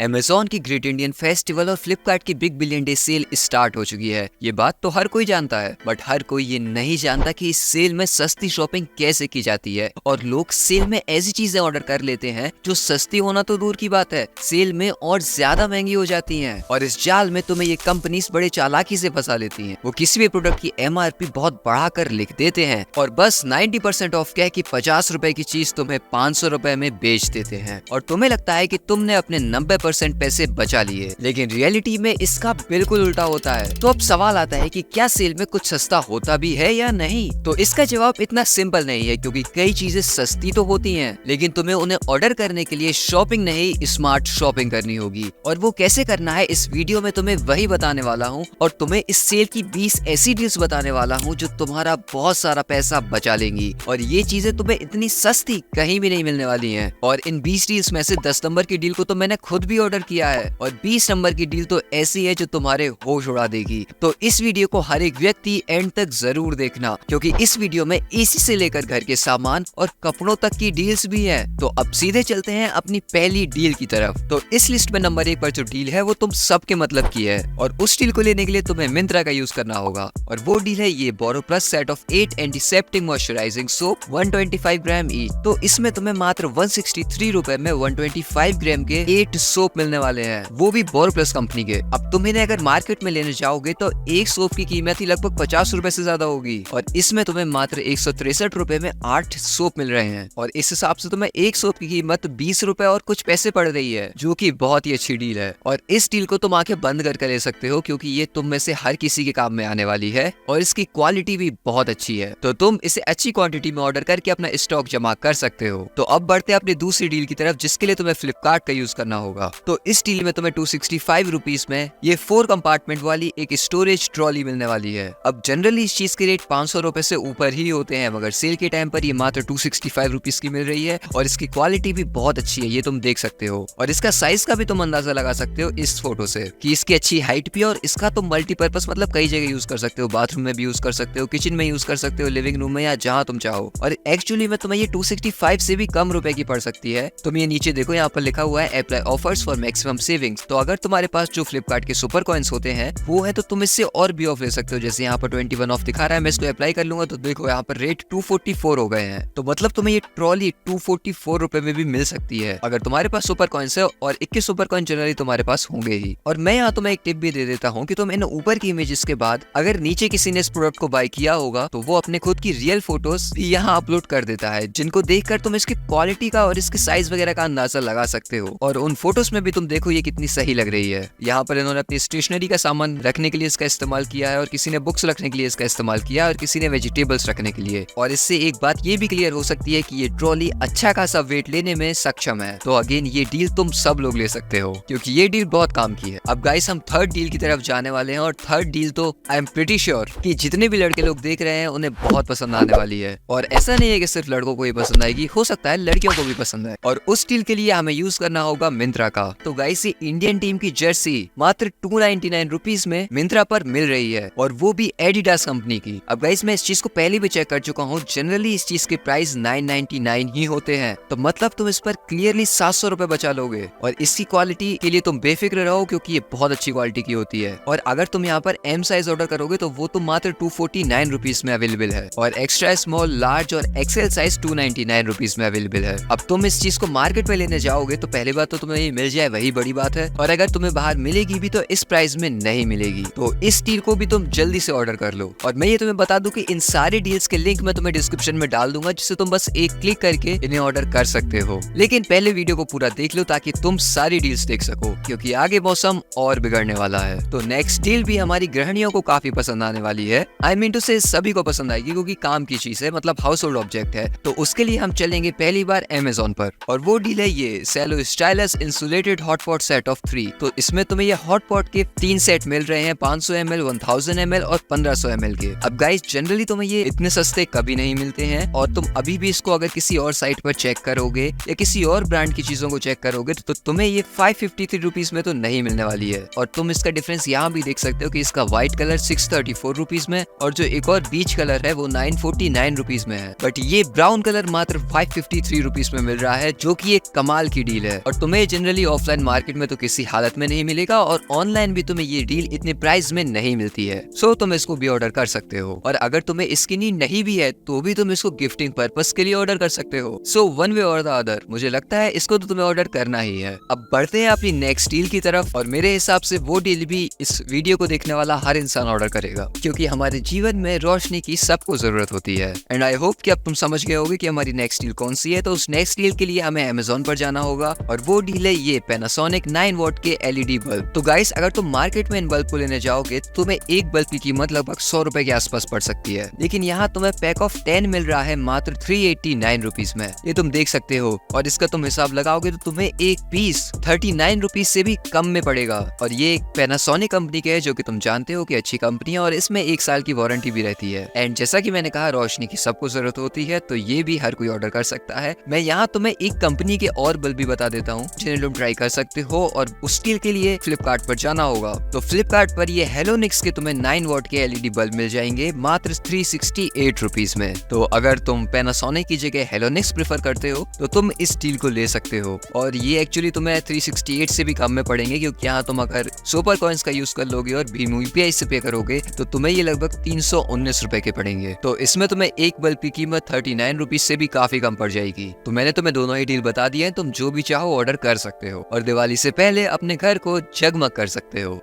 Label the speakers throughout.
Speaker 1: Amazon की great Indian festival और फ्लिपकार्ट की big billion day cell start हो चुकी है। ये बात तो हर कोई जानता है, बट हर कोई ये नहीं जानता कि इस सेल में सस्ती शॉपिंग कैसे की जाती है और लोग सेल में ऐसी चीजें ऑर्डर कर लेते हैं जो सस्ती होना तो दूर की बात है, सेल में और ज्यादा महंगी हो जाती हैं। और इस जाल में तुम्हें ये कंपनीज बड़े चालाकी से फंसा लेती हैं। वो किसी भी प्रोडक्ट की MRP बहुत बढ़ाकर लिख देते हैं और बस 90% ऑफ कह के 50 रुपए की चीज तुम्हें 500 रुपए में बेच देते हैं और तुम्हें लगता है कि तुमने अपने 90% पैसे बचा लिए, लेकिन रियलिटी में इसका बिल्कुल उल्टा होता है। तो अब सवाल आता है कि क्या सेल में कुछ सस्ता होता भी है या नहीं? तो इसका जवाब इतना सिंपल नहीं है, क्योंकि कई चीजें सस्ती तो होती हैं, लेकिन तुम्हें उन्हें ऑर्डर करने के लिए शॉपिंग नहीं, स्मार्ट शॉपिंग करनी होगी। और वो कैसे करना है इस वीडियो में तुम्हें वही बताने वाला हूँ और तुम्हें इस सेल की 20 ऐसी डील्स बताने वाला हूँ जो तुम्हारा बहुत सारा पैसा बचा लेंगी। और ये चीजें तुम्हें इतनी सस्ती कहीं भी नहीं मिलने वाली हैं। और इन 20 डील्स में से 10 नंबर की डील को तो मैंने खुद भी ऑर्डर किया है और 20 नंबर की डील तो ऐसी है जो तुम्हारे होश उड़ा देगी। तो इस वीडियो को हर एक व्यक्ति एंड तक जरूर देखना, क्योंकि इस वीडियो में एसी से लेकर घर के सामान और कपड़ों तक की डील्स भी है। तो अब सीधे चलते हैं अपनी पहली डील की तरफ। तो इस लिस्ट में नंबर 1 पर जो डील है वो तुम सबके मतलब की है और उस डील को लेने के लिए तुम्हें मिंत्रा का यूज करना होगा। और वो डील है ये Boro plus set of 8 antiseptic moisturising soap 125 gram each. तो इसमें तुम्हें मात्र 163 रुपए में 125 ग्राम के 8 सोप मिलने वाले हैं, वो भी बोरो प्लस कंपनी के। अब तुम इन्हें अगर मार्केट में लेने जाओगे तो एक सोप की कीमत ही लगभग 50 रुपए से ज्यादा होगी और इसमें तुम्हें मात्र 163 रुपए में 8 सोप मिल रहे हैं। और इस हिसाब से तुम्हें एक सोप की कीमत 20 रुपए और कुछ पैसे पड़ रही है, जो कि बहुत ही अच्छी डील है। और इस डील को तुम आंखें बंद करके ले सकते हो, क्योंकि ये तुम में से हर किसी के काम में आने वाली है और इसकी क्वालिटी भी बहुत अच्छी है। तो तुम इसे अच्छी क्वांटिटी में ऑर्डर करके अपना स्टॉक जमा कर सकते हो। तो अब बढ़ते हैं अपनी दूसरी डील की तरफ, जिसके लिए तुम्हें फ्लिपकार्ट का यूज करना होगा। तो इस डील में तुम्हें 265 रुपीज में ये 4 कंपार्टमेंट वाली एक स्टोरेज ट्रॉली मिलने वाली है। अब जनरली इस चीज के रेट 500 रुपए से ऊपर ही होते हैं, मगर सेल के टाइम पर ये मात्र 265 रुपीज की मिल रही है और इसकी क्वालिटी भी बहुत अच्छी है, ये तुम देख सकते हो। और इसका साइज का भी तुम अंदाजा लगा सकते हो इस फोटो से कि इसकी अच्छी हाइट भी, और इसका तुम मल्टीपर्पज मतलब कई जगह यूज कर सकते हो, बाथरूम में भी यूज कर सकते हो, किचन में यूज कर सकते हो, लिविंग रूम में या जहां तुम चाहो। और एक्चुअली में तुम्हें ये 265 से भी कम रुपए की पड़ सकती है। तुम ये नीचे देखो, यहाँ पर लिखा हुआ है apply offers for maximum savings. तो अगर तुम्हारे पास जो फ्लिपकार्ट के सुपर कॉइन्स होते हैं वो है तो तुम इससे और भी ऑफ ले सकते हो। जैसे यहाँ पर 21 ऑफ दिखा रहा है, मैं इसको अप्लाई कर लूंगा तो देखो यहाँ पर रेट 244 हो गए हैं। तो मतलब तुम्हें ये ट्रॉली 244 रुपए में भी मिल सकती है अगर तुम्हारे पास सुपर कॉइन्स है, और 21 सुपर कॉइन जनरली तुम्हारे पास होंगे ही। और मैं यहाँ तुम्हें एक टिप भी दे देता हूँ कि तुम इन ऊपर की इमेजेस के बाद अगर नीचे किसी ने इस प्रोडक्ट को बाय किया होगा तो वो अपने खुद की रियल फोटोज भी यहाँ अपलोड कर देता है, जिनको देखकर तुम इसकी क्वालिटी का और इसके साइज वगैरह का अंदाजा लगा सकते हो। और उन फोटोज में भी तुम देखो ये कितनी सही लग रही है। यहाँ पर इन्होंने अपनी स्टेशनरी का सामान रखने के लिए इसका इस्तेमाल किया है, और किसी ने बुक्स रखने के लिए इसका इस्तेमाल किया है, और किसी ने वेजिटेबल्स रखने के लिए। और इससे एक बात ये भी क्लियर हो सकती है कि ये ट्रॉली अच्छा खासा वेट लेने में सक्षम है। तो अगेन ये डील तुम सब लोग ले सकते हो, क्योंकि ये डील बहुत काम की है। अब गाइस हम थर्ड डील की तरफ जाने वाले हैं, और थर्ड डील तो आई एम प्रीटी श्योर कि जितने भी लड़के लोग देख रहे हैं उन्हें बहुत पसंद आने वाली है। और ऐसा नहीं है कि सिर्फ लड़कों को ही पसंद आएगी, हो सकता है लड़कियों को भी पसंद आए। और उस डील के लिए हमें यूज करना होगा मिंत्रा का। तो गाइस ये इंडियन टीम की जर्सी मात्र 299 रुपीज में मिंत्रा पर मिल रही है, और वो भी एडिडास कंपनी की। अब गाइस मैं इस चीज को पहले भी चेक कर चुका हूँ, जनरली इस चीज के प्राइस 999 ही होते हैं। तो मतलब तुम इस पर क्लियरली 700 रुपए बचा लोगे। और इसकी क्वालिटी के लिए तुम बेफिक्र रहो, क्योंकि ये बहुत अच्छी क्वालिटी की होती है। और अगर तुम यहाँ पर M साइज ऑर्डर करोगे तो वो तुम मात्र 249 रुपीज में अवेलेबल है, और एक्स्ट्रा स्मॉल, लार्ज और एक्सेल साइज 299 रुपीज में अवेलेबल है। अब तुम इस चीज को मार्केट में लेने जाओगे तो पहली बात तो तुम्हें ये मिल जाए वही बड़ी बात है, और अगर तुम्हें बाहर मिलेगी भी तो इस प्राइस में नहीं मिलेगी। तो इस डील को भी तुम जल्दी से ऑर्डर कर लो। और मैं ये तुम्हें बता दूं कि इन सारी डील्स के लिंक मैं तुम्हें डिस्क्रिप्शन में डाल दूंगा, जिससे तुम बस एक क्लिक करके इन्हें ऑर्डर कर सकते हो। लेकिन पहले वीडियो को पूरा देख लो ताकि तुम सारी डील्स देख सको, क्योंकि आगे मौसम और बिगड़ने वाला है। तो नेक्स्ट डील भी हमारी गृहिणियों को काफी पसंद आने वाली है। आई मीन टू से सभी को पसंद आएगी, क्योंकि काम की चीज है, मतलब हाउस होल्ड ऑब्जेक्ट है। तो उसके लिए हम चलेंगे पहली बार अमेज़न पर, और वो डील है ये Cello Stylus insulated hot pot set of 3। तो इसमें तुम्हें ये हॉट पॉट के 3 सेट मिल रहे हैं, 500 ml, 1000 ml और 1500 ml के। अब गाइस जनरली तुम्हें ये इतने सस्ते कभी नहीं मिलते हैं, और तुम अभी भी इसको अगर किसी और साइट पर चेक करोगे या किसी और ब्रांड की चीजों को चेक करोगे तो तुम्हें ये 553 रुपीज में तो नहीं मिलने वाली है। और तुम इसका डिफरेंस यहाँ भी देख सकते हो कि इसका व्हाइट कलर 634 रुपीज में, और जो एक और बीच कलर है वो 949 रुपीज में है। बट ये ब्राउन कलर मात्र 553 रुपीज में मिल रहा है, जो कि एक कमाल की डील है। और तुम्हें जनरली ऑफलाइन मार्केट में तो किसी हालत में नहीं मिलेगा और ऑनलाइन भी तुम्हें ये डील इतने प्राइस में नहीं मिलती है। सो तुम इसको भी ऑर्डर कर सकते हो और अगर तुम्हें इसकी नीड नहीं भी है तो भी तुम इसको गिफ्टिंग पर्पस के लिए ऑर्डर कर सकते हो। सो वन वे और द अदर मुझे लगता है इसको तो तुम्हें ऑर्डर करना ही है। अब बढ़ते हैं अपनी नेक्स्ट डील की तरफ और मेरे हिसाब से वो डील भी इस वीडियो को देखने वाला हर इंसान ऑर्डर करेगा क्योंकि हमारे जीवन में रोशनी की सबको जरूरत होती है। एंड आई होप कि अब तुम समझ गए होगे कि हमारी नेक्स्ट डील कौन सी है। तो उस नेक्स्ट डील के लिए हमें Amazon पर जाना होगा और वो डील है ये Panasonic 9 वॉट के LED बल्ब। तो गाइस अगर तुम मार्केट में इन बल्ब को लेने जाओगे तो तुम्हें एक बल्ब की कीमत लगभग 100 रुपए के आसपास पड़ सकती है, लेकिन यहाँ तुम्हें पैक ऑफ 10 मिल रहा है मात्र 389 रुपीज में। ये तुम देख सकते हो और इसका तुम हिसाब लगाओगे तो तुम्हें एक पीस 39 रुपीज से भी कम में पड़ेगा। और ये एक Panasonic कंपनी के है जो कि तुम जानते हो कि अच्छी कंपनी है और इसमें 1 साल की वारंटी भी रहती है। एंड जैसा कि मैंने कहा रोशनी की सबको जरूरत होती है तो ये भी हर कोई ऑर्डर कर सकता है। मैं यहाँ तुम्हें एक कंपनी के और बल्ब भी बता देता हूँ जिन्हें तुम ट्राई कर सकते हो और उस डील के लिए फ्लिपकार्ट पर जाना होगा। तो फ्लिपकार्ट पर ये हेलोनिक्स के तुम्हें 9 वॉट के LED बल्ब मिल जाएंगे मात्र 368 रुपीज में। तो अगर तुम Panasonic की जगह हेलोनिक्स प्रेफर करते हो तो तुम इस डील को ले सकते हो और ये एक्चुअली तुम्हें 368 से भी कम में पड़ेंगे क्योंकि यहाँ तुम अगर सुपर कॉइन्स का यूज कर लोगे और भीम UPI से पे करोगे तो तुम्हें ये लगभग 319 रुपए के पड़ेंगे। तो इसमें तुम्हें एक बल्ब की कीमत 39 रुपीज से भी काफी कम पड़ जाएगी। तो मैंने तुम्हें दोनों ही डील बता दिए हैं, तुम जो भी चाहो ऑर्डर कर सकते हो और दिवाली से पहले अपने घर को जगमग कर सकते हो।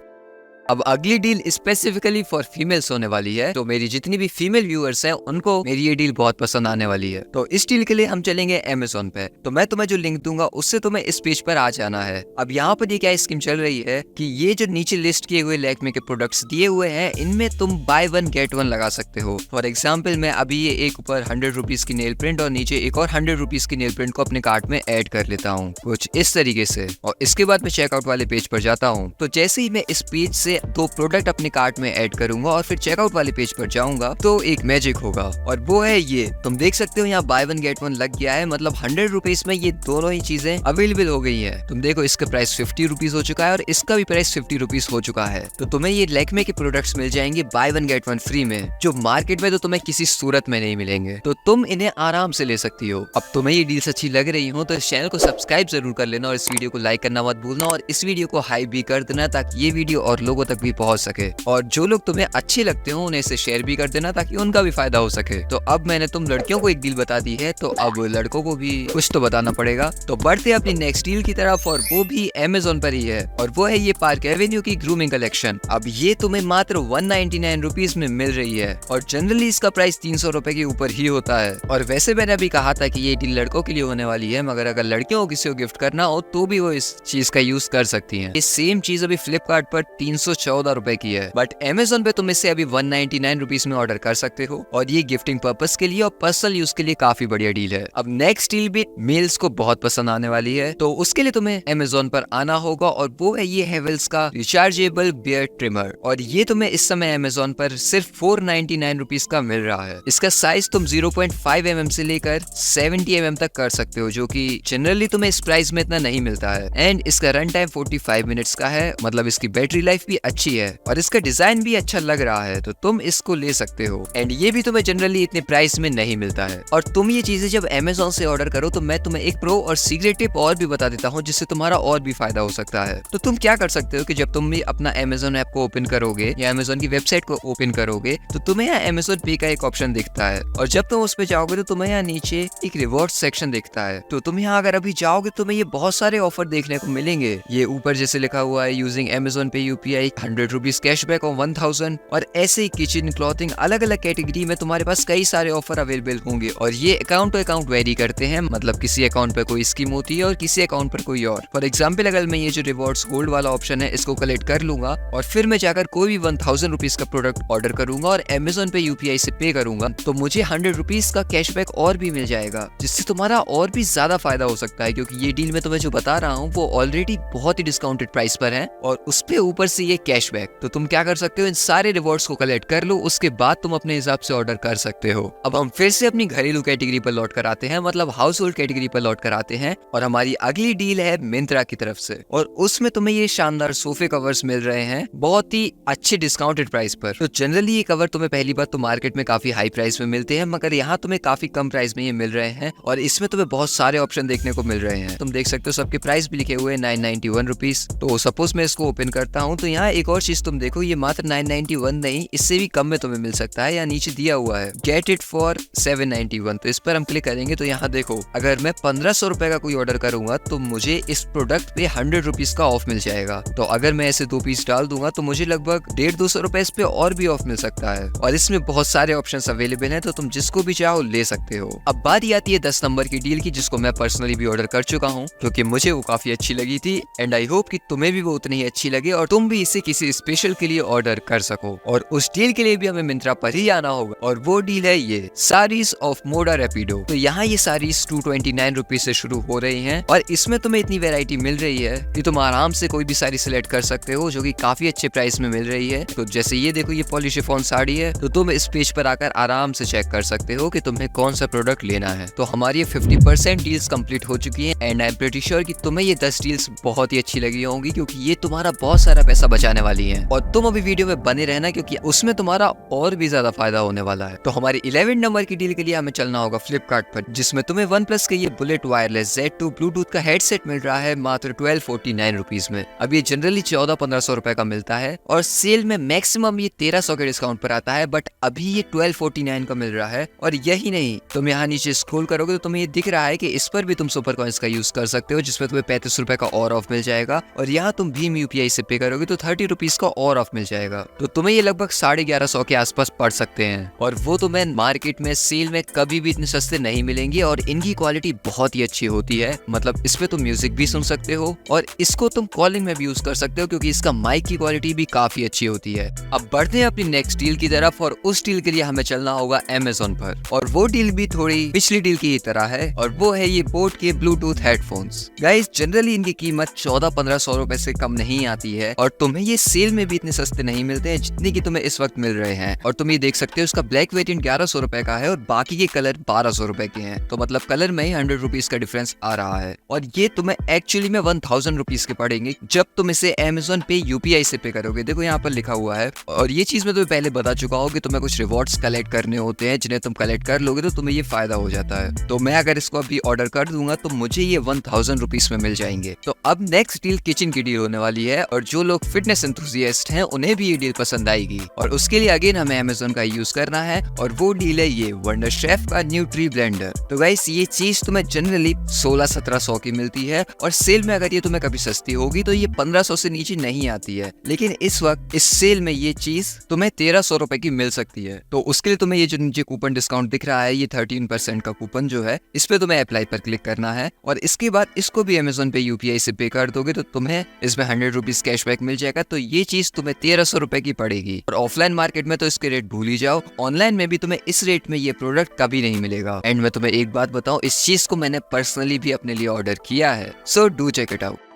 Speaker 1: अब अगली डील स्पेसिफिकली फॉर फीमेल्स होने वाली है, तो मेरी जितनी भी फीमेल व्यूअर्स हैं उनको मेरी ये डील बहुत पसंद आने वाली है। तो इस डील के लिए हम चलेंगे Amazon पे। तो मैं तुम्हें जो लिंक दूंगा उससे तुम्हें इस पेज पर आ जाना है। अब यहाँ पर ये क्या स्कीम चल रही है कि ये जो नीचे लिस्ट किए हुए लैक्मे के प्रोडक्ट्स दिए हुए हैं इनमें तुम बाय 1 गेट 1 लगा सकते हो। फॉर एग्जाम्पल मैं अभी ये एक ऊपर 100 रुपीज की नेल प्रिंट और नीचे एक और 100 रुपीज की नेल प्रिंट को अपने कार्ट में ऐड कर लेता हूँ कुछ इस तरीके से, और इसके बाद मैं चेकआउट वाले पेज पर जाता हूँ। तो जैसे ही मैं इस पेज से 2 प्रोडक्ट अपने कार्ट में ऐड करूंगा और फिर चेकआउट वाले पेज पर जाऊंगा तो एक मैजिक होगा और वो है ये। तुम देख सकते हो यहाँ बाय 1 गेट 1 लग गया है, मतलब 100 रुपीज में ये दोनों ही चीजें अवेलेबल हो गई है। तुम देखो इसका प्राइस 50 रुपीज हो चुका है और इसका भी प्राइस 50 रुपीज हो चुका है। तो तुम्हें ये लैक्मे के प्रोडक्ट्स मिल जाएंगे बाय 1 गेट 1 फ्री में, जो मार्केट में तो तुम्हें किसी सूरत में नहीं मिलेंगे। तो तुम इन्हें आराम से ले सकती हो। अब तुम्हें ये डील्स अच्छी लग रही हो तो इस चैनल को सब्सक्राइब जरूर कर लेना और इस वीडियो को लाइक करना मत भूलना और इस वीडियो को हाइप भी कर देना ताकि ये वीडियो और लोगों तक भी पहुंच सके। और जो लोग तुम्हें अच्छे लगते हो उन्हें इसे शेयर भी कर देना ताकि उनका भी फायदा हो सके। तो अब मैंने तुम लड़कियों को एक डील बता दी है तो अब लड़कों को भी कुछ तो बताना पड़ेगा। तो बढ़ते अपनी नेक्स्ट डील की तरफ और वो भी Amazon पर ही है और वो है ये पार्क एवेन्यू की ग्रूमिंग कलेक्शन। अब ये तुम्हें मात्र 199 रुपीज में मिल रही है और जनरली इसका प्राइस 300 रुपए के ऊपर ही होता है। और वैसे मैंने अभी कहा था कि ये डील लड़कों के लिए होने वाली है, मगर अगर लड़कियों को किसी को गिफ्ट करना हो तो भी वो इस चीज का यूज कर सकती है। ये सेम चीज अभी फ्लिपकार्ट पर 314 रुपए की है, बट Amazon पे तुम इसे अभी 199 रुपीज में ऑर्डर कर सकते हो और ये गिफ्टिंग पर्पस के लिए और पर्सनल यूज के लिए काफी बढ़िया डील है। अब नेक्स्ट डील भी मेल्स को बहुत पसंद आने वाली है, तो उसके लिए तुम्हें Amazon पर आना होगा और वो है ये हेवेल्स का रिचार्जेबल बियर्ड ट्रिमर और ये तुम्हें इस समय Amazon पर सिर्फ 499 रुपीज का मिल रहा है। इसका साइज तुम 0.5 mm से लेकर 70 mm तक कर सकते हो, जो कि जनरली तुम्हें इस प्राइस में इतना नहीं मिलता है। एंड इसका रन टाइम 45 मिनट्स का है, मतलब इसकी बैटरी लाइफ भी अच्छी है और इसका डिजाइन भी अच्छा लग रहा है, तो तुम इसको ले सकते हो। एंड ये भी तुम्हें जनरली इतने प्राइस में नहीं मिलता है। और तुम ये चीजें जब Amazon से ऑर्डर करो तो मैं तुम्हें एक प्रो और सीक्रेट टिप और भी बता देता हूँ जिससे तुम्हारा और भी फायदा हो सकता है। तो तुम क्या कर सकते हो कि जब तुम भी अपना Amazon ऐप को ओपन करोगे या Amazon की वेबसाइट को ओपन करोगे तो तुम्हें यहाँ Amazon पे का एक ऑप्शन दिखता है और जब तुम उस पे जाओगे तो तुम्हें यहाँ नीचे एक रिवॉर्ड सेक्शन दिखता है। तो तुम यहाँ अगर अभी जाओगे तो तुम्हें ये बहुत सारे ऑफर देखने को मिलेंगे। ये ऊपर जैसे लिखा हुआ है यूजिंग Amazon पे UPI 100 रुपीज कैशबैक और 1000 और ऐसे ही किचन क्लॉथिंग अलग अलग कैटेगरी में तुम्हारे पास कई सारे ऑफर अवेलेबल होंगे और ये अकाउंट टू अकाउंट वेरी करते हैं, मतलब किसी अकाउंट पर कोई स्कीम होती है और किसी अकाउंट पर कोई और। फॉर एग्जाम्पल अगर मैं ये जो रिवॉर्ड्स गोल्ड वाला ऑप्शन है इसको कलेक्ट कर लूंगा और फिर मैं जाकर कोई भी 1000 रुपीज का प्रोडक्ट ऑर्डर करूंगा और Amazon पे UPI से पे करूंगा तो मुझे 100 रुपीज का कैशबैक और भी मिल जाएगा, जिससे तुम्हारा और भी ज्यादा फायदा हो सकता है क्योंकि ये डील में तुम्हें जो बता रहा हूँ वो ऑलरेडी बहुत ही डिस्काउंटेड प्राइस पर है और उस पे ऊपर से ये कैशबैक। तो तुम क्या कर सकते हो, इन सारे रिवॉर्ड्स को कलेक्ट कर लो, उसके बाद तुम अपने हिसाब से ऑर्डर कर सकते हो। अब हम फिर से अपनी घरेलू कैटेगरी पर लौट कर आते हैं, मतलब हाउस होल्ड कैटेगरी पर लौट कर आते हैं, और हमारी अगली डील है मिंत्रा की तरफ से, और उसमें तुम्हें ये शानदार सोफे कवर्स मिल रहे हैं बहुत ही अच्छे डिस्काउंटेड प्राइस पर। तो जनरली ये कवर तुम्हें पहली बात तो मार्केट में काफी हाई प्राइस में मिलते हैं, मगर यहाँ तुम्हें काफी कम प्राइस में ये मिल रहे हैं, और इसमें तुम्हें बहुत सारे ऑप्शन देखने को मिल रहे हैं। तुम देख सकते हो सबके प्राइस भी लिखे हुए हैं 991 रुपीज। तो सपोज मैं इसको ओपन करता हूँ, तो यहाँ एक और चीज तुम देखो, ये मात्र 991 नहीं, इससे भी कम में तुम्हें मिल सकता है। यहाँ नीचे दिया हुआ है गेट इट फॉर 791। तो इस पर हम क्लिक करेंगे तो यहाँ देखो, अगर मैं 1500 रुपए का कोई ऑर्डर करूंगा तो मुझे इस प्रोडक्ट पे 100 रुपीज का ऑफ मिल जाएगा। तो अगर मैं ऐसे 2 पीस डाल दूंगा तो मुझे लगभग 150-200 रुपए इस पे और भी ऑफ मिल सकता है, और इसमें बहुत सारे ऑप्शन अवेलेबल है, तो तुम जिसको भी चाहो ले सकते हो। अब बारी आती है 10 नंबर की डील की, जिसको मैं पर्सनली भी ऑर्डर कर चुका हूँ, क्योंकि मुझे वो काफी अच्छी लगी थी, एंड आई होप कि तुम्हें भी वो उतनी ही अच्छी लगे और तुम भी इसे किसी स्पेशल के लिए ऑर्डर कर सको। और उस डील के लिए भी हमें मिंत्रा पर ही आना होगा, और वो डील है ये सारीज ऑफ मोडा रैपिडो। तो यहाँ ये सारीज 229 रुपीज से शुरू हो रही हैं, और इसमें तुम्हें इतनी वैरायटी मिल रही है कि तुम आराम से कोई भी साड़ी सिलेक्ट कर सकते हो, जो कि काफी अच्छे प्राइस में मिल रही है। तो जैसे ये देखो, ये पॉली शिफॉन साड़ी है, तो तुम इस पेज पर आकर आराम से चेक कर सकते हो कि तुम्हें कौन सा प्रोडक्ट लेना है। तो हमारी 50% डील्स कंप्लीट हो चुकी हैं, and I am pretty sure कि तुम्हें ये 10 डील्स बहुत ही अच्छी लगी होंगी, क्योंकि ये तुम्हारा बहुत सारा पैसा बचाने वाली है। और तुम अभी वीडियो में बने रहना, क्योंकि उसमें तुम्हारा और भी ज्यादा फायदा होने वाला है। तो हमारी 11 नंबर की डील के लिए हमें चलना होगा फ्लिपकार्ट पर, जिसमें तुम्हें OnePlus के ये बुलेट वायरलेस Z2 ब्लूटूथ का हेडसेट मिल रहा है मात्र 1249 रुपीज में। अब ये जनरली 1400-1500 रुपए का मिलता है, और सेल में मैक्सिमम ये 1300 के डिस्काउंट पर आता है, बट अभी ये 1249 का मिल रहा है। और यही नहीं, तुम यहाँ नीचे स्क्रॉल करोगे तो तुम्हें ये दिख रहा है कि इस पर भी तुम सुपर कॉइन्स का यूज कर सकते हो, जिसमें तुम्हें 35 रुपए का और ऑफ मिल जाएगा, और यहाँ तुम भीम UPI से पे करोगे तो 30 रुपीज का और ऑफ मिल जाएगा। तो तुम्हें ये लगभग 1150 के आसपास पड़ सकते हैं, और वो तुम्हें मार्केट में सेल में कभी भी इतने सस्ते नहीं मिलेंगे, और इनकी क्वालिटी बहुत ही अच्छी होती है। मतलब इसमें तुम म्यूजिक भी सुन सकते हो, और इसको तुम कॉलिंग में भी यूज कर सकते हो, क्योंकि इसका माइक की क्वालिटी भी काफी अच्छी होती है। अब बढ़ते हैं अपनी नेक्स्ट डील की तरफ, और उस डील के लिए हमें चलना होगा Amazon पर, और वो डील भी थोड़ी पिछली डील की ही तरह है, और वो है ये बोट के ब्लूटूथ हेडफोन्स। गाइस जनरली इनकी कीमत 1400-1500 रुपए से कम नहीं आती है, और तुम्हें ये सेल में भी इतने सस्ते नहीं मिलते हैं जितने की तुम्हें इस वक्त मिल रहे हैं। और तुम ये देख सकते हो, इसका ब्लैक वेरिएंट 1100 रुपए का है, और बाकी के कलर 1200 रुपए के हैं। तो मतलब कलर में ही 100 रुपीज का डिफरेंस आ रहा है, और ये तुम्हें एक्चुअली में 1000 रुपीज के पड़ेंगे जब तुम इसे Amazon पे UPI से पे करोगे। देखो यहाँ पर लिखा हुआ है, और ये चीज मैं तुम्हें पहले बता चुका हूँ कि तुम्हें कुछ रिवॉर्ड्स कलेक्ट करने होते हैं, जिन्हें तुम कलेक्ट कर लोगे तो तुम्हें ये फायदा हो जाता है। तो मैं अगर इसको अभी ऑर्डर कर दूंगा तो मुझे ये 1000 रुपीज में मिल जाएंगे। तो अब नेक्स्ट डील किचन की डील होने वाली है, और जो लोग फिटनेस एंथुसियास्ट हैं उन्हें भी ये डील पसंद आएगी, और उसके लिए अगेन हमें Amazon का यूज करना है, और वो डील है ये वंडर शेफ का न्यूट्री ब्लेंडर। तो गाइस ये चीज तुम्हें जनरली 1600-1700 की मिलती है, और सेल में अगर ये तुम्हें कभी सस्ती होगी तो ये 1500 से नीचे नहीं आती है, लेकिन इस वक्त इस सेल में ये चीज तुम्हें 1300 रुपए की मिल सकती है। तो उसके लिए तुम्हें ये जो नीचे कूपन डिस्काउंट दिख रहा है, ये 13% का कूपन जो है, इस पे तुम्हें अप्लाई पर क्लिक करना है, और इसके बाद इसको भी Amazon पे UPI से पे कर दोगे तो तुम्हें इसमें 100 रुपीज कैशबैक मिल जाएगा। तो ये चीज तुम्हें 1300 रुपए की पड़ेगी, और ऑफलाइन मार्केट में तो इसके रेट भूल ही जाओ, ऑनलाइन में भी तुम्हें इस रेट में ये प्रोडक्ट कभी नहीं मिलेगा। एंड मैं तुम्हें एक बात बताऊं, इस चीज को मैंने पर्सनली भी अपने लिए ऑर्डर किया है, so do check it out.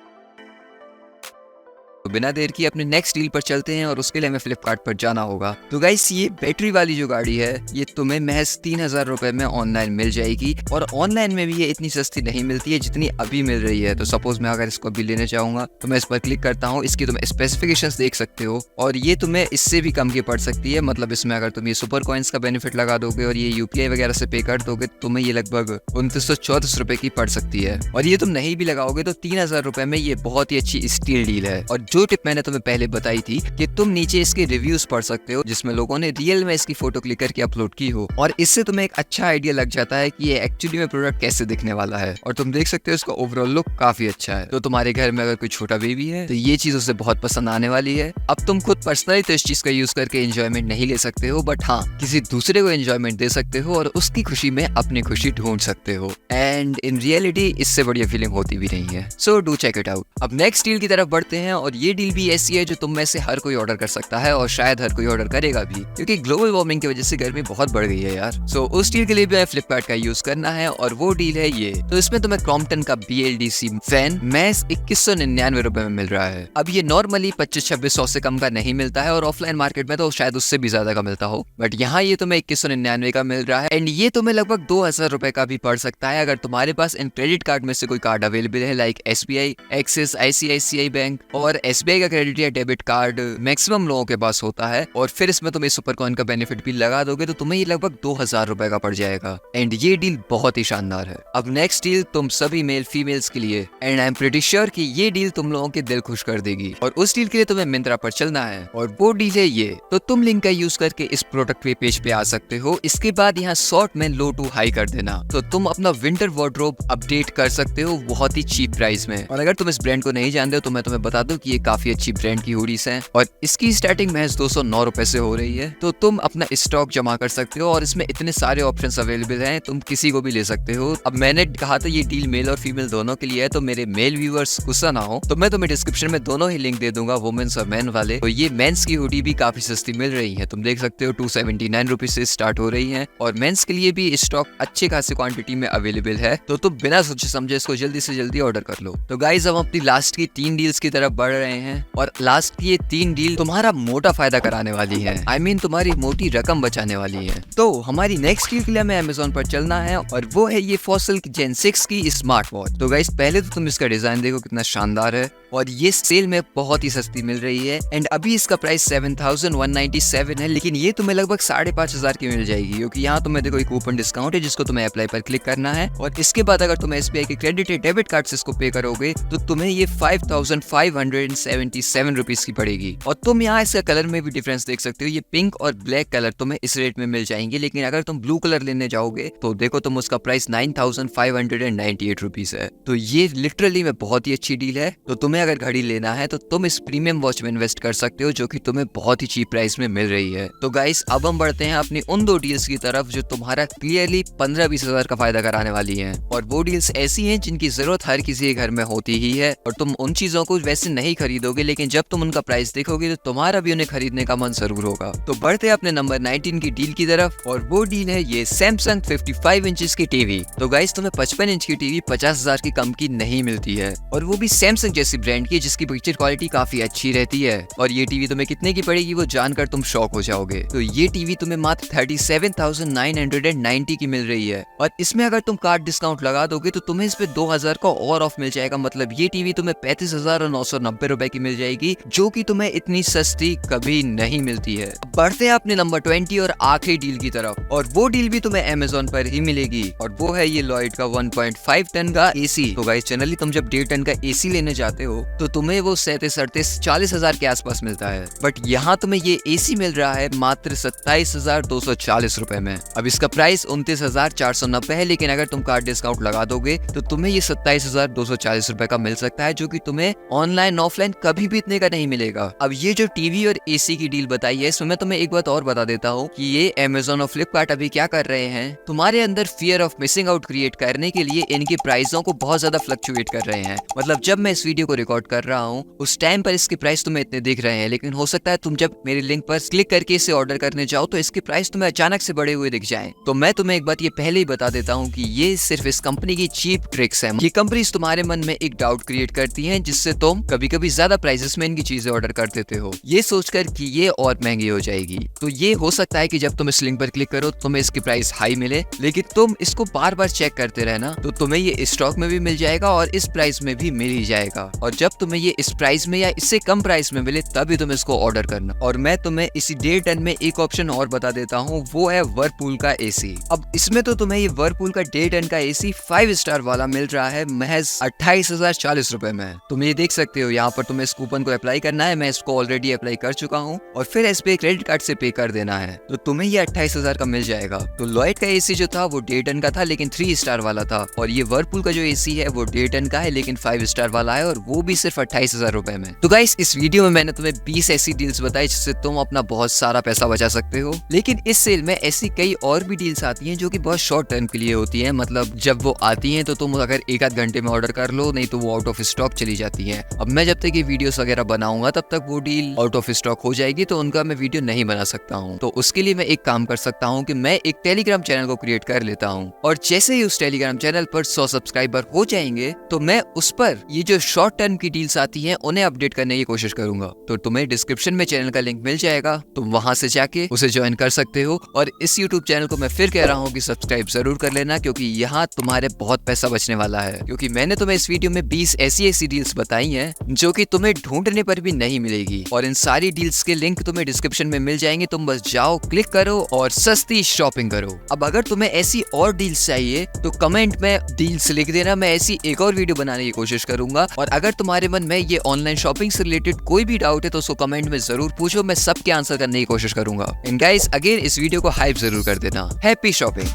Speaker 1: तो बिना देर की अपने नेक्स्ट डील पर चलते हैं, और उसके लिए हमें फ्लिपकार्ट पर जाना होगा। तो गाइस ये बैटरी वाली जो गाड़ी है, ये तुम्हें महज 3000 रुपए में ऑनलाइन मिल जाएगी, और ऑनलाइन में भी ये इतनी सस्ती नहीं मिलती है जितनी अभी मिल रही है। तो सपोज मैं अगर इसको अभी लेने चाहूंगा तो मैं इस पर क्लिक करता हूँ, इसकी तुम स्पेसिफिकेशंस देख सकते हो, और ये तुम्हें इससे भी कम की पड़ सकती है। मतलब इसमें अगर तुम ये सुपर कॉइन्स का बेनिफिट लगा दोगे और ये UPI वगैरह से पे कर दोगे, तुम्हें ये लगभग 2934 रुपए की पड़ सकती है, और ये तुम नहीं भी लगाओगे तो 3000 रुपए में ये बहुत ही अच्छी स्टील डील है। और जो टिप मैंने तुम्हें पहले बताई थी कि तुम नीचे इसके रिव्यूज पढ़ सकते हो, जिसमें लोगों ने रियल में इसकी फोटो क्लिक करके अपलोड की हो, और इससे तुम्हें एक अच्छा आइडिया लग जाता है कि ये एक्चुअली में प्रोडक्ट कैसे दिखने वाला है। और तुम देख सकते हो इसका ओवरऑल लुक काफी अच्छा है। तो तुम्हारे घर में अगर कोई छोटा बेबी है तो ये चीज उसे बहुत पसंद आने वाली है। अब तुम खुद पर्सनली तो इस चीज का यूज करके एंजॉयमेंट नहीं ले सकते हो, बट हाँ किसी दूसरे को एंजॉयमेंट दे सकते हो, और उसकी खुशी में अपनी खुशी ढूंढ सकते हो। एंड इन रियलिटी इससे बढ़िया फीलिंग होती भी नहीं है। So do check it out. अब नेक्स्ट डील की तरफ बढ़ते हैं, और ये ये डील भी ऐसी है जो तुम में से हर कोई ऑर्डर कर सकता है और शायद हर कोई ऑर्डर करेगा भी, क्योंकि ग्लोबल वार्मिंग की वजह से गर्मी बहुत बढ़ गई है यार। सो उस डील के लिए भी फ्लिपकार्ट का यूज करना है और वो डील है ये। तो इसमें तुम्हें क्रॉम्पटन का BLDC फैन मैस 2199 रुपए में मिल रहा है। अब ये नॉर्मली 2500-2600 से कम का नहीं मिलता है और ऑफलाइन मार्केट में तो शायद उससे भी ज्यादा का मिलता हो, बट यहाँ ये तुम्हें 2199 का मिल रहा है। एंड ये तुम्हें लगभग 2000 रुपए का भी पड़ सकता है अगर तुम्हारे पास इन क्रेडिट कार्ड में से कोई कार्ड अवेलेबल है, like SBI, axis, ICICI bank और SBI का क्रेडिट या डेबिट कार्ड मैक्सिमम लोगों के पास होता है। और फिर इसमें तुम इस सुपर कॉइन का बेनिफिट भी लगा दोगे तो तुम्हें ये लगभग 2000 रुपए का पड़ जाएगा। एंड ये डील बहुत ही शानदार है। अब नेक्स्ट डील तुम सभी मेल फीमेल्स के लिए, and I am pretty sure कि ये डील तुम लोगों के दिल खुश कर देगी। और उस डील के लिए तुम्हें मिंत्रा पर चलना है और वो डील है ये। तो तुम लिंक का यूज करके इस प्रोडक्ट पे पेज पे आ सकते हो। इसके बाद यहाँ शॉर्ट में लो टू हाई कर देना तो तुम अपना विंटर वार्डरोब अपडेट कर सकते हो बहुत ही चीप प्राइस में। और अगर तुम इस ब्रांड को नहीं जानते हो तो मैं तुम्हें बता दूं कि ये काफी अच्छी ब्रांड की हुडीज हैं और इसकी स्टार्टिंग महज 209 रुपए से हो रही है। तो तुम अपना स्टॉक जमा कर सकते हो और इसमें इतने सारे ऑप्शंस अवेलेबल हैं, तुम किसी को भी ले सकते हो। अब मैंने कहा था ये डील मेल और फीमेल दोनों के लिए है, तो मेरे मेल व्यूअर्स गुस्सा ना हो तो मैं तुम्हें डिस्क्रिप्शन में दोनों ही लिंक दे दूंगा, वुमेन्स और मैन वाले। तो ये मेंस की हुडी भी काफी सस्ती मिल रही है, तुम देख सकते हो 279 रुपीज से स्टार्ट हो रही है। और मेंस के लिए भी स्टॉक अच्छी खासी क्वांटिटी में अवेलेबल है, तो तुम बिना सोचे समझे इसको जल्दी से जल्दी ऑर्डर कर लो। तो गाइज हम अपनी लास्ट की 3 डील्स की तरफ बढ़ रहे हैं और लास्ट की ये 3 डील तुम्हारा मोटा फायदा कराने वाली है। I mean तुम्हारी मोटी रकम बचाने वाली है। तो हमारी नेक्स्ट डील के लिए हमें अमेज़न पर चलना है और वो है ये फॉसल Gen 6 की स्मार्ट वॉच। तो गाइज पहले तो तुम इसका डिजाइन देखो कितना शानदार है और ये सेल में बहुत ही सस्ती मिल रही है। एंड अभी इसका प्राइस 7197 है, लेकिन ये तुम्हें लगभग 5500 की मिल जाएगी, क्योंकि यहाँ तुम्हें देखो एक कूपन डिस्काउंट है जिसको तुम्हें अप्लाई पर क्लिक करना है। और इसके बाद अगर तुम SBI के क्रेडिट या डेबिट कार्ड से इसको पे करोगे तो तुम्हें ये 5577 रुपीज की पड़ेगी। और तुम यहाँ इसका कलर में भी डिफरेंस देख सकते हो, ये पिंक और ब्लैक कलर तुम्हें इस रेट में मिल जाएंगे, लेकिन अगर तुम ब्लू कलर लेने जाओगे तो देखो तुम उसका प्राइस 9598 रुपीज है। तो ये लिटरली में बहुत ही अच्छी डील है। तो तुम्हें अगर घड़ी लेना है तो तुम इस प्रीमियम वॉच में इन्वेस्ट कर सकते हो जो कि तुम्हें बहुत ही चीप प्राइस में मिल रही है। तो गाइस अब हम बढ़ते हैं अपनी उन 2 डील्स की तरफ जो तुम्हारा क्लियरली 15-20 हजार का फायदा कराने वाली है। और वो डील्स ऐसी हैं जिनकी जरूरत हर किसी के घर में होती ही है और तुम उन चीजों को वैसे नहीं खरीदोगे, लेकिन जब तुम उनका प्राइस देखोगे तो तुम्हारा भी उन्हें खरीदने का मन जरूर होगा। तो बढ़ते हैं अपने नंबर 19 की डील की तरफ और वो डील है ये सैमसंग 55 इंचेस की टीवी। तो गाइस तुम्हें 55 इंच की टीवी 50,000 की कम की नहीं मिलती है और वो भी सैमसंग जैसी ब्रांड की जिसकी पिक्चर क्वालिटी काफी अच्छी रहती है। और ये टीवी तुम्हें कितने की पड़ेगी वो जानकर तुम शॉक हो जाओगे। तो ये टीवी तुम्हें मात्र 37,990 की मिल रही है और इसमें अगर तुम कार्ड डिस्काउंट लगा दोगे तो तुम्हें इस पे 2000 का और ऑफ मिल जाएगा। मतलब ये टीवी तुम्हें 35,990 रुपए की मिल जाएगी, जो कि तुम्हें इतनी सस्ती कभी नहीं मिलती है। बढ़ते हैं अपने नंबर 20 और आखिरी डील की तरफ और वो डील भी तुम्हें अमेज़न पर ही मिलेगी और वो है ये लॉयड का 1.5 टन का एसी। तो गाइस जनरली तुम जब 1.5 टन का एसी लेने जाते हो तो तुम्हें वो 37-40 हजार के आसपास मिलता है, बट यहाँ तुम्हें ये एसी मिल रहा है मात्र 27,240 रुपए में। अब इसका प्राइस 29,490 है, लेकिन अगर तुम कार्ड डिस्काउंट लगा दोगे तो तुम्हें ये 27,240 रुपए का मिल सकता है, जो कि तुम्हें ऑनलाइन ऑफलाइन कभी भी इतने का नहीं मिलेगा। अब ये जो टीवी और एसी की डील बताई है इसमें मैं तुम्हें एक बात और बता देता हूँ कि ये अमेज़न और फ्लिपकार्ट अभी क्या कर रहे हैं, तुम्हारे अंदर fear of missing out create करने के लिए इनकी प्राइसों को बहुत ज्यादा फ्लक्चुएट कर रहे हैं। मतलब जब मैं इस वीडियो को रिकॉर्ड कर रहा हूँ उस टाइम पर इसके प्राइस तुम्हें इतने दिख रहे हैं, लेकिन हो सकता है तुम जब मेरे लिंक पर क्लिक करके इसे ऑर्डर करने जाओ तो इसके प्राइस तुम्हें अचानक से बढ़े हुए दिख जाएं। तो मैं तुम्हें एक बात ये पहले ही बता देता हूँ कि ये सिर्फ इस कंपनी की चीप ट्रिक्स है। ये कंपनीज तुम्हारे मन में एक डाउट क्रिएट करती हैं जिससे तुम कभी कभी ज्यादा प्राइसेस में इनकी चीजें ऑर्डर कर देते हो, ये सोचकर कि ये और महंगी हो जाएगी। तो ये हो सकता है कि जब तुम इस लिंक पर क्लिक करो तुम्हें इसकी प्राइस हाई मिले, लेकिन तुम इसको बार बार चेक करते रहना तो तुम्हें ये स्टॉक में भी मिल जाएगा और इस प्राइस में भी मिल ही जाएगा। और जब तुम्हें ये इस प्राइस में या इससे कम प्राइस में मिले तभी तुम इसको ऑर्डर करना। और मैं तुम्हें इसी 1.5 टन में एक ऑप्शन और बता देता हूँ, वो है वर्लपूल का एसी। अब इसमें तो तुम्हें ये वर्लपूल का 1.5 टन का एसी 5 स्टार वाला मिल रहा है महज 28,040 रुपए में। तुम ये देख सकते हो यहाँ पर तुम्हें इस कूपन को अप्लाई करना है, मैं इसको ऑलरेडी अप्लाई कर चुका हूँ और फिर SBI क्रेडिट कार्ड से पे कर देना है तो तुम्हें ये 28,000 का मिल जाएगा। तो लॉयड का एसी जो था वो 1.5 टन का था लेकिन 3 स्टार वाला था और ये वर्लपूल का जो एसी है वो 1.5 टन का है लेकिन 5 स्टार वाला है और वो भी सिर्फ 28,000 रुपए में। तो गाइस इस वीडियो में मैंने तुम्हें 20 ऐसी डील्स बताई जिससे तुम अपना बहुत सारा पैसा बचा सकते हो, लेकिन इस सेल में ऐसी कई और भी डील्स आती हैं जो कि बहुत शॉर्ट टर्म के लिए होती हैं। मतलब जब वो आती हैं तो तुम अगर 1 आध घंटे में ऑर्डर कर लो, नहीं तो वो आउट ऑफ स्टॉक चली जाती हैं। अब मैं जब तक ये ये वीडियोस वगैरह बनाऊंगा तब तक वो डील आउट ऑफ स्टॉक हो जाएगी, तो उनका मैं वीडियो नहीं बना सकता हूँ। तो उसके लिए मैं एक काम कर सकता हूँ कि मैं एक टेलीग्राम चैनल को क्रिएट कर लेता हूँ, और जैसे ही उस टेलीग्राम चैनल पर 100 सब्सक्राइबर हो जाएंगे तो मैं उस पर ये जो शॉर्ट टर्म की डील्स आती हैं उन्हें अपडेट करने की कोशिश करूंगा। तो तुम्हें डिस्क्रिप्शन में चैनल का लिंक मिल जाएगा, तुम वहां से जाके उसे ज्वाइन कर सकते हो। और इस यूट्यूब चैनल को मैं फिर कह रहा हूँ कि सब्सक्राइब जरूर कर लेना, क्योंकि यहाँ तुम्हारे बहुत पैसा बचने वाला है। क्योंकि मैंने तुम्हें इस वीडियो में 20 ऐसी डील्स बताई हैं जो कि तुम्हें ढूंढने पर भी नहीं मिलेगी, और इन सारी डील्स के लिंक तुम्हें डिस्क्रिप्शन में मिल जाएंगे। तुम बस जाओ, क्लिक करो और सस्ती शॉपिंग करो। अब अगर तुम्हें ऐसी और डील्स चाहिए तो कमेंट में डील्स लिख देना, मैं ऐसी एक और वीडियो बनाने की कोशिश करूंगा। और अगर तुम्हारे मन में ये ऑनलाइन शॉपिंग से रिलेटेड कोई भी डाउट है तो उसको कमेंट में जरूर पूछो, मैं सबके आंसर करने की कोशिश करूंगा। एंड गाइस, अगेन इस वीडियो को हाइप जरूर कर देना। Happy shopping.